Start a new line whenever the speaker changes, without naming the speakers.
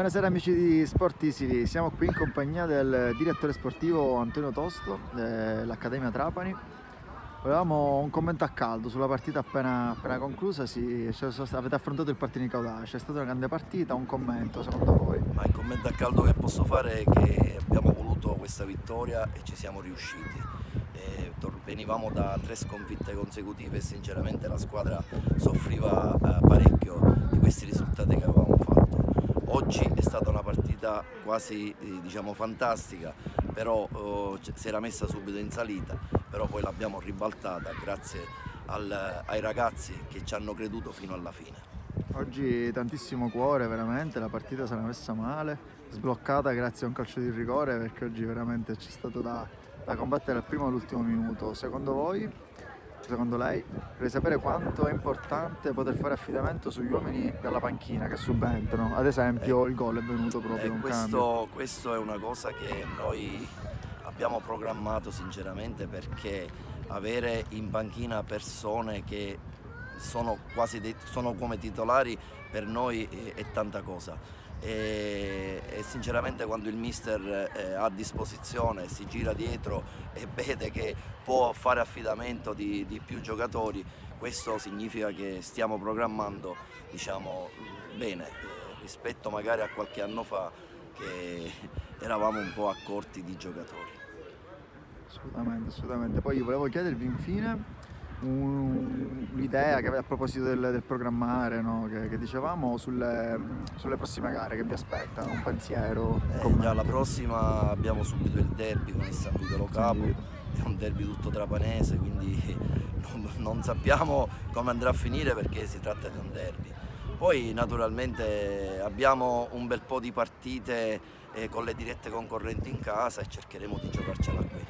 Buonasera amici di Sport Easily, siamo qui in compagnia del direttore sportivo Antonio Tosto dell'Accademia Trapani. Volevamo un commento a caldo sulla partita appena conclusa, avete affrontato il Partini Caudace, è stata una grande partita, un commento secondo voi?
Ma il commento a caldo che posso fare è che abbiamo voluto questa vittoria e ci siamo riusciti. Venivamo da 3 sconfitte consecutive e sinceramente la squadra soffriva parecchio di questi risultati che avevamo fatto. Oggi è stata una partita quasi fantastica, però si era messa subito in salita, però poi l'abbiamo ribaltata grazie ai ragazzi che ci hanno creduto fino alla fine.
Oggi tantissimo cuore, veramente, la partita si era messa male, sbloccata grazie a un calcio di rigore perché oggi veramente c'è stato da combattere dal primo all'ultimo minuto. Secondo voi, secondo lei, vorrei sapere quanto è importante poter fare affidamento sugli uomini dalla panchina che subentrano, ad esempio il gol è venuto proprio un cambio.
Questo è una cosa che noi abbiamo programmato sinceramente, perché avere in panchina persone che sono come titolari per noi è tanta cosa. E sinceramente quando il mister ha a disposizione, si gira dietro e vede che può fare affidamento di più giocatori, questo significa che stiamo programmando bene, rispetto magari a qualche anno fa che eravamo un po' a corti di giocatori.
Assolutamente, assolutamente. Poi io volevo chiedervi infine l'idea che avete a proposito del programmare, no? che dicevamo sulle prossime gare che vi aspettano, un pensiero, un
Già
commento.
la prossima abbiamo subito il derby con il San Vito Capo,
Sì.
è un derby tutto trapanese, quindi non sappiamo come andrà a finire perché si tratta di un derby. Poi naturalmente abbiamo un bel po' di partite con le dirette concorrenti in casa e cercheremo di giocarcela qui.